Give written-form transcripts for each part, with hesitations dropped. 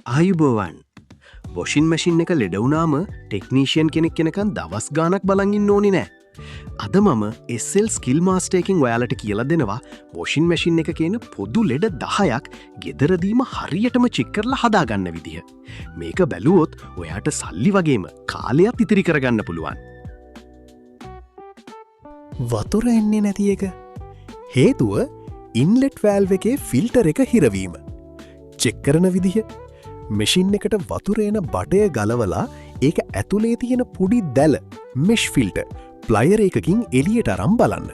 ආයුබෝවන් washing machine එක ලෙඩවුනාම technician කෙනෙක් කෙනකන් දවස් ගානක් බලගින් ඕනි නෑ. අද මම එස්සල් ස්කිල් මාස්ටේකින් ඔයාලට කියල දෙනවා වොෂින් මැසින් එක කියන පොදු ලෙඩ 10ක් ගෙදරදීම හරියටම චික්කරලා හදාගන්න විදිහ. මේක බැලුවොත් ඔයාට සල්ලි වගේම කාලයක් ඉතිරි කරගන්න පුළුවන්. වතුර එන්නේ නැති එක. හේතුව ඉන්ලෙට් වෑල්ව එකේ ෆිල්ටර් එක හිරවීම. චෙක් කරන විදිහ මෙෂින් එකට වතුරේන බටය ගලවලා ඒක ඇතුලේ තියෙන පුඩි දැල මෙෂ් ෆිල්ටර් ප්ලයර් එකකින් එලියට අරම් බලන්න.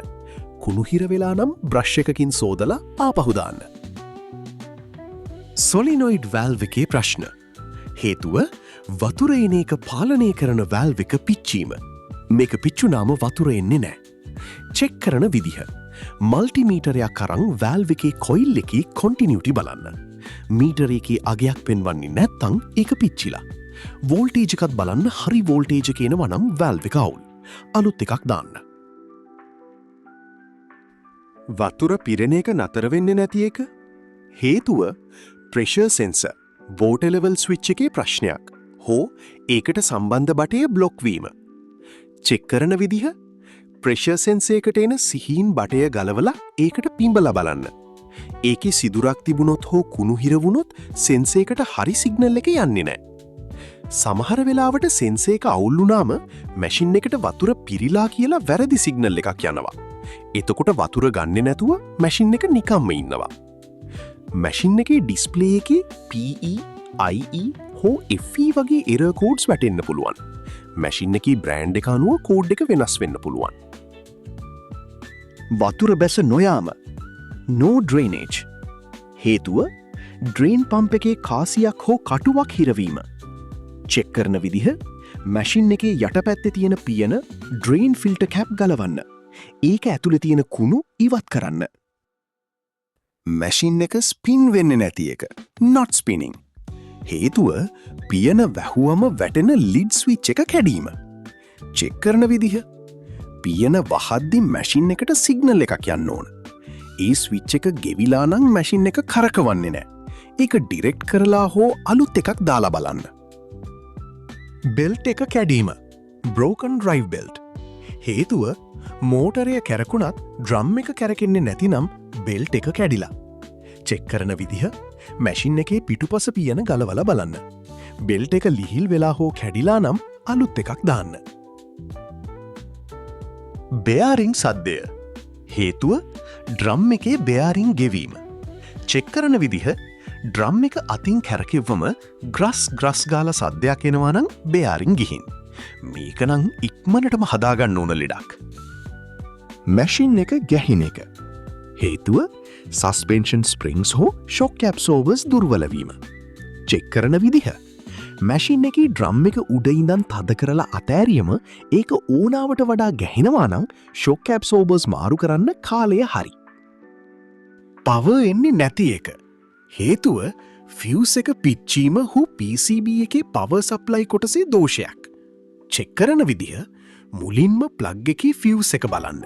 කුණු හිරවෙලා නම් බ්‍රෂ් එකකින් සෝදලා ආපහුදාන්න. සොලිනොයිඩ් වැල්ව් එකේ ප්‍රශ්න. හේතුව වතුර එන එක පාලනය කරන වැල්ව් එක පිච්චීම. මේක පිච්චුනාම වතුර එන්නේ නෑ. චෙක් කරන විදිහ. මල්ටිමීටරයක් කරං වැල්ව් එකේ කොයිල් එකේ කොන්ටිනියුටි බලන්න. මීටර එකේ අගයක් පෙන්වන්නේ නැත්තං ඒක පිච්චිලා. වෝල්ටේජකත් බලන්න හරි වෝල්ටේජ කියන වනම් වැල්ව් එක අවුල්. අලුත් එකක් දාන්න. වතුර පිරෙන එක නතර වෙන්නේ නැති එක. හේතුව pressure sensor water level switch එකේ ප්‍රශ්නයක්. හෝ ඒකට සම්බන්ධ බටය බ්ලොක් වීම. චෙක් කරන විදිහ ප්‍රෙෂර් සෙන්සර් එකට එන සිහින් බටය ගලවලා ඒකට පිඹලා බලන්න. ඒකේ සිදුරක් තිබුණොත් හෝ කුණු හිරවුණොත් සෙන්සර් එකට හරි සිග්නල් එක යන්නේ නැහැ. සමහර වෙලාවට සෙන්සර් එක අවුල් වුණාම මැෂින් එකට වතුර පිරීලා කියලා වැරදි සිග්නල් එකක් යනවා. එතකොට වතුර ගන්නෙ නැතුව මැෂින් එක නිකම්ම ඉන්නවා. මැෂින් එකේ ඩිස්ප්ලේ එකේ PE, IE හෝ FE වගේ එරර් කෝඩ්ස් වැටෙන්න පුළුවන්. මැෂින් එකේ බ්‍රෑන්ඩ් එක අනුව කෝඩ් එක වෙනස් වෙන්න පුළුවන්. වතුර බැස නොයාම no drainage. හේතුව ඩ්‍රේන් පම්ප් එකේ කාසියක් හෝ කටුවක් හිරවීම. චෙක් කරන විදිහ මැෂින් එකේ යටපැත්තේ තියෙන පියන ඩ්‍රේන් ෆිල්ටර් කැප් ගලවන්න. ඒක ඇතුලේ තියෙන කුණු ඉවත් කරන්න. මැෂින් එක ස්පින් වෙන්නේ නැති එක. not spinning. හේතුව පියන වැහුවම වැටෙන ලිඩ් ස්විච් එක කැඩීම. චෙක් කරන විදිහ පියන වහද්දි මැෂින් එකට සිග්නල් එකක් යන්න ඕන. ඒ ස්විච් එක ගෙවිලා නම් මැෂින් එක කරකවන්නේ නෑ. ඒක ඩිරෙක්ට් කරලා හෝ අලුත් එකක් දාලා බලන්න. බෙල්ට් එක කැඩීම. Broken drive belt. හේතුව මෝටරය කැරකුණත් ඩ්‍රම් එක කැරකෙන්නේ නැතිනම් බෙල්ට් එක කැඩිලා. චෙක් කරන විදිහ මැෂින් එකේ පිටුපස පියන ගලවල බලන්න. බෙල්ට් එක ලිහිල් වෙලා හෝ කැඩිලා නම් අලුත් එකක් දාන්න. බෙයාරිං සද්දය. හේතුව ඩ්‍රම් එකේ බෙයාරිං ගෙවීම. චෙක් කරන විදිහ ඩ්‍රම් එක අතින් කැරකිව්වම ග්‍රස් ගාල සද්දයක් එනවා නම් බෙයාරිං ගිහින්. මේක නම් ඉක්මනටම හදාගන්න ඕන ලෙඩක්. මැෂින් එක ගැහින එක. හේතුව සස්පෙන්ෂන් ස්ප්‍රිංස් හෝ ෂොක් ඇබ්සෝවර්ස් දුර්වලවීම. චෙක් කරන විදිහ මැෂින් එකේ ඩ්‍රම් එක උඩඉඳන් තද කරලා අතෑරියම ඒක ඕනාවට වඩා ගැහෙනවා නම් ෂොක් ඇබ්සෝවර්ස් මාරු කරන්න කාලය හරි. පවර් එන්නේ නැති එක. හේතුව ෆියුස් එක පිච්චීම හෝ PCB එකේ පවර් සප්ලයි කොටසේ දෝෂයක්. චෙක් කරන විදිහ මුලින්ම ප්ලග් එකේ ෆියුස් එක බලන්න.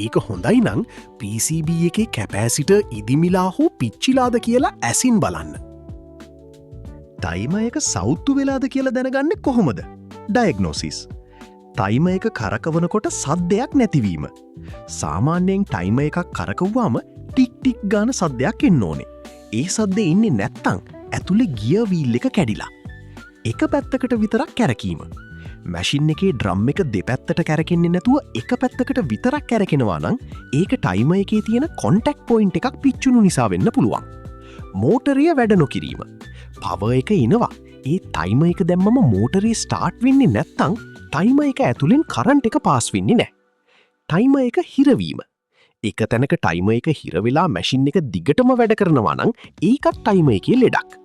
ඒක හොඳයි නම් PCB එකේ කැපෑසිටර් ඉදිමිලා හෝ පිච්චිලාද කියලා ඇසින් බලන්න. ටයිම එක සෞත්තු වෙලාද කියලා දැනගන්න කොහොමද? ඩයග්නෝසිස්. ටයිම එක කරකවනකොට සද්දයක් නැතිවීම. සාමාන්‍යයෙන් ටයිම එකක් කරකව්වාම ටික් ගාන සද්දයක් එන්න ඕනේ. ඒ සද්ද ඉන්නේ නැත්තං ඇතුළේ ගිය වීල් එක කැඩිලා. එක පැත්තකට විතරක් කැරකීම. මැෂින් එකේ ඩ්‍රම් එක දෙපැත්තට කැරකෙන්නේ නැතුව එක පැත්තකට විතරක් කැරකෙනවා නම් ඒක ටයිම එකේ තියෙන කොන්ටැක්ට් පොයින්ට් එකක් පිච්චුණු නිසා වෙන්න පුළුවන්. මෝටරය වැඩ නොකිරීම. පවර් එක එනවා. ඒ ටයිම එක දැම්මම මෝටරේ ස්ටාර්ට් වෙන්නේ නැත්තං ටයිම එක ඇතුළෙන් කරන්ට් එක පාස් වෙන්නේ නැහැ. ටයිම එක හිරවීම. එක තැනක ටයිම එක හිරවෙලා මැෂින් එක දිගටම වැඩ කරනවා නම් ඒකත් ටයිම එකේ ලෙඩක්.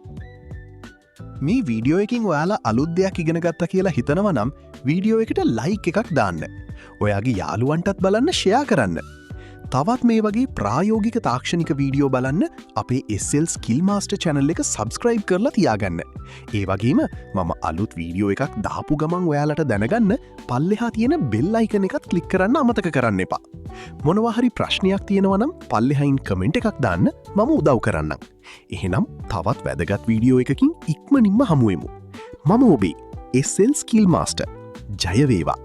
මේ වීඩියෝ එකින් ඔයාලා අලුත් දෙයක් ඉගෙන ගත්තා කියලා හිතනවා නම් වීඩියෝ එකට ලයික් එකක් දාන්න. ඔයාගේ යාළුවන්ටත් බලන්න ෂෙයා කරන්න. තවත් මේ වගේ ප්‍රායෝගික තාක්ෂණික වීඩියෝ බලන්න අපේ SL ස්කිල් මාස්ටර් channel එක subscribe කරලා තියාගන්න. ඒ වගේම මම අලුත් වීඩියෝ එකක් දාපු ගමන් ඔයාලට දැනගන්න පල්ලෙහා තියෙන බෙල් අයිකන් එකත් ක්ලික් කරන්න අමතක කරන්න එපා. මොනවා හරි ප්‍රශ්නයක් තියෙනවා නම් පල්ලෙහායින් කමෙන්ට් එකක් දාන්න මම උදව් කරන්නම්. එහෙනම් තවත් වැදගත් වීඩියෝ එකකින් ඉක්මනින්ම හමුවෙමු. මම ඔබේ SL ස්කිල් මාස්ටර්. ජය වේවා.